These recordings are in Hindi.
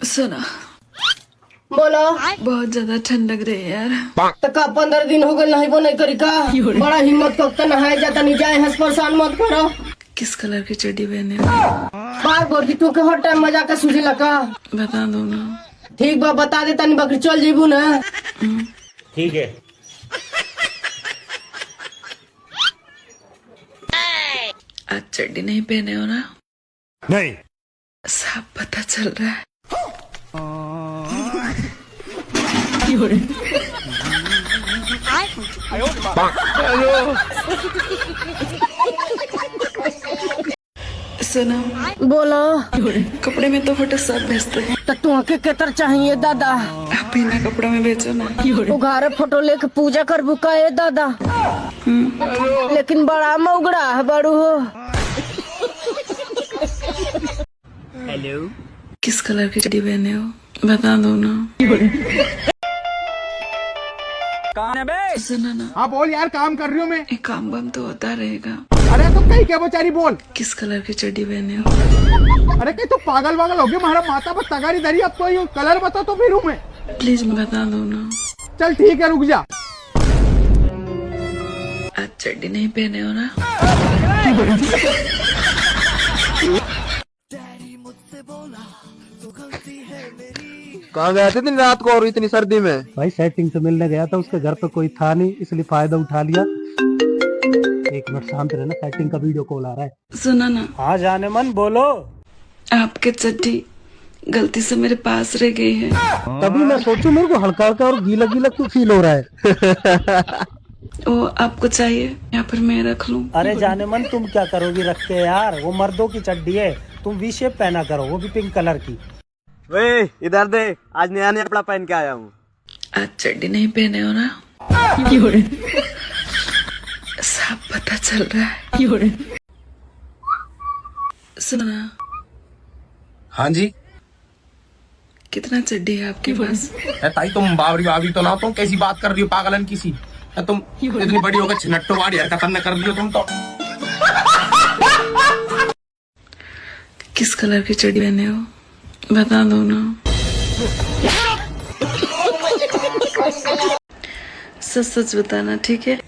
सुना, बोलो। बहुत ज्यादा ठंड लग रही है यार। तो का 15 दिन हो गए नहाइबो नहीं करी का? बड़ा हिम्मत करके नहाए जाता नहीं जाए, हंस परेशान मत करो। किस कलर की चड्डी पहने हो? बार गोदी तू के हर टाइम मजा का सूझी लगा। बता दो ना। ठीक बा, बता देता नहीं बकरी चल जीबू ना। ठीक है। आज चड्डी नहीं पहने हो ना? नहीं। साफ पता चल रहा है। सुना, बोलो। कपड़े में तो फोटो सब भेजते हैं, तो तू के केतर चाहिए दादा? आप बिना कपड़ों में भेजो ना। उघारे फोटो लेके पूजा कर बुका है दादा। लेकिन बड़ा मौगड़ा है बड़ू हो। हेलो। किस कलर की चड्डी पहने हो? बता दो ना। कौन है बे? सुना ना। हाँ बोल यार, काम कर रही हूँ मैं। एक काम बम तो होता रहेगा। अरे तो कहीं क्या बेचारी बोल। किस कलर की चड्डी पहने हो? अरे कहीं तो पागल वागल हो गया, हमारा माथा पर तगारी धरी। अब तो यूँ कलर बता तो फिर हूँ मैं। प्लीज बता दो ना। चल ठीक है, रुक जा। आज चड्डी नहीं पहने हो ना? कहाँ गए थे दिन रात को और इतनी सर्दी में? भाई सेटिंग से मिलने गया था, उसके घर पे कोई था नहीं, इसलिए फायदा उठा लिया। एक मिनट शांत रहना, सेटिंग का वीडियो कॉल आ रहा है। सुना ना। हाँ जाने मन, बोलो। आपके चड्डी गलती से मेरे पास रह गई है। तभी मैं सोचूं मेरे को हल्का हल्का और गीला गीला क्यों फील हो रहा है। वो आपको चाहिए या फिर मैं रख लूं? अरे जाने मन, तुम क्या करोगी रख के यार? वो मर्दों की चड्डी है, तुम वी शेप पहना करो, वो भी पिंक कलर की। वे इधर दे, आज नया नया कपड़ा पहन के आया हूँ। आज चड्डी नहीं पहने हो ना? साफ पता चल रहा है। सुना, हाँ जी। कितना चड्डी है आपके पास? ताई तुम बावरी बावरी तो ना, तुम कैसी बात कर रही हो पागलन किसी? तुम इतनी बड़ी होकर छिनट्टो वाली हरकत न कर रही हो तुम तो। किस कलर की चड्डी पहने हो? बता दो ना। सच सच बताना, ठीक है?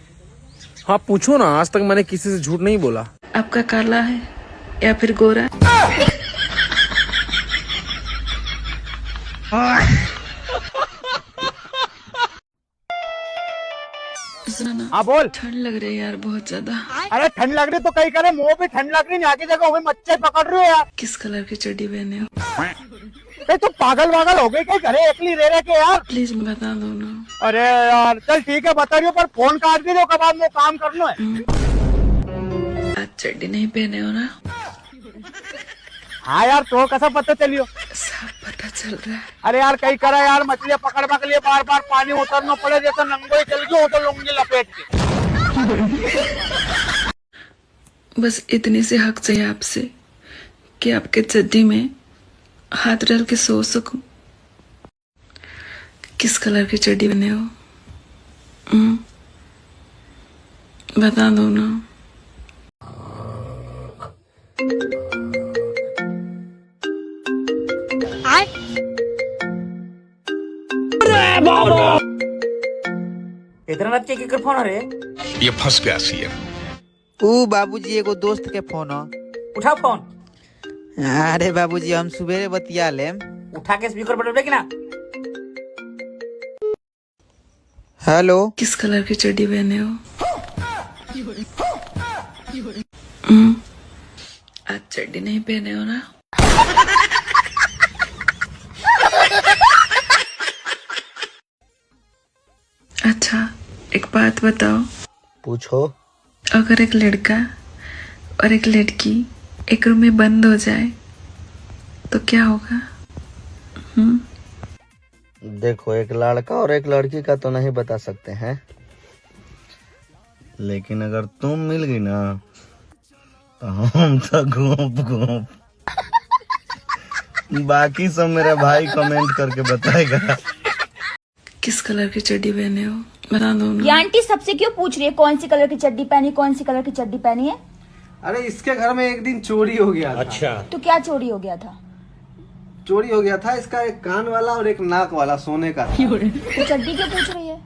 हाँ पूछो ना, आज तक मैंने किसी से झूठ नहीं बोला। आपका काला है या फिर गोरा? सुना ना। हाँ बोल। ठंड लग रही है यार, बहुत ज्यादा। अरे ठंड लग रही तो कहीं करे, मुंह पे ठंड लग रही, यहाँ की जगह मच्छर पकड़ रही हो यार। किस कलर की चड्डी पहने हो? कहीं तो पागल वागल हो गई, कहीं घरे एकली रह के यार। प्लीज बता दो ना। अरे यार चल ठीक है, बता रही हो, पर फोन काट दी दो, कब वो काम करना है। आज चड्डी नहीं पहने हो ना? हाँ यार, तो कैसा पता चलियो? साफ पता चल रहा है। अरे यार कहीं करा यार, मछलियाँ पकड़वा के लिए बार बार पानी उतरना पड़े, जैसे नंगो ही चल गई हो तो लुंगी लपेट के। बस इतनी सी हक चाहिए आपसे कि आपके चड्डी में हाथ डाल के सो सकूं। किस कलर की चड्डी पहने हो? बता दो ना। इतना रात के केकर फोन रे? ये फंस गया सी है। ओ बाबूजी, एगो दोस्त के फोन हो। उठा फोन। अरे बाबूजी, हम सुबह बतिया लेम। उठा के स्पीकर पर दबे कि ना? हेलो। किस कलर की चड्डी पहने हो? आज चड्डी नहीं पहने हो ना? अच्छा, एक बात बताओ। पूछो। अगर एक लड़का और एक लड़की एक रूम में बंद हो जाए तो क्या होगा? देखो, एक लड़का और एक लड़की का तो नहीं बता सकते हैं, लेकिन अगर तुम मिल गई ना तो हम तो घूप घूप। बाकी सब मेरा भाई कमेंट करके बताएगा। किस कलर की चड्डी पहने हो? बता दो ना। ये आंटी सबसे क्यों पूछ रही है कौन सी कलर की चड्डी पहनी, कौन सी कलर की चड्डी पहनी है? अरे इसके घर में एक दिन चोरी हो गया था। अच्छा। तो क्या चोरी हो गया था? चोरी हो गया था। इसका एक कान वाला और एक नाक वाला सोने का था। तो चड्डी क्यों पूछ रही है?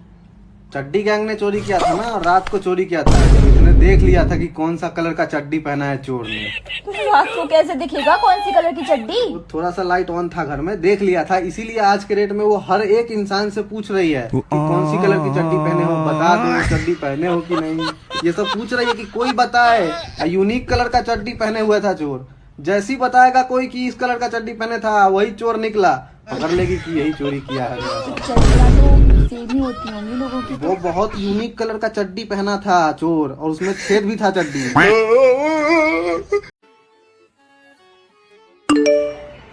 चड्डी गैंग ने चोरी किया था ना, और रात को चोरी किया था। इसने देख लिया था कि कौन सा कलर का चड्डी पहना है चोर ने। तो रात को कैसे दिखेगा कौन सी कलर की चड्डी? तो थोड़ा सा लाइट ऑन था घर में, देख लिया था। इसीलिए आज के डेट में वो हर एक इंसान से पूछ रही है कि कौन सी कलर की चड्डी पहने हो, बता दो चड्डी पहने हो कि नहीं। ये सब पूछ रही है कि कोई बताए। यूनिक कलर का चड्डी पहने हुए था चोर। जैसी बताएगा कोई कि इस कलर का चड्डी पहने था, वही चोर निकला, पकड़ लेगी कि यही चोरी किया है। चड्डियाँ तो सेम ही होती होंगी लोगों की। वो बहुत यूनिक कलर का चड्डी पहना था चोर, और उसमें छेद भी था चड्डी।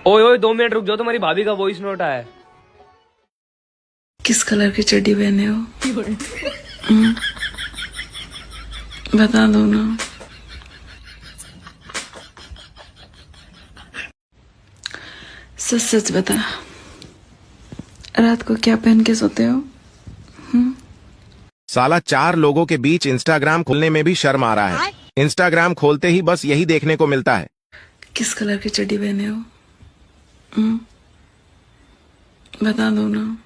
ओए ओए 2 मिनट रुक जाओ, तुम्हारी भाभी का वॉइस नोट आया है। किस कलर की चड्डी पहने हो? बता दो ना। सच सच बता, रात को क्या पहन के सोते हो? साला 4 लोगों के बीच इंस्टाग्राम खोलने में भी शर्म आ रहा है। इंस्टाग्राम खोलते ही बस यही देखने को मिलता है। किस कलर की चड्डी पहने हो? बता दो ना।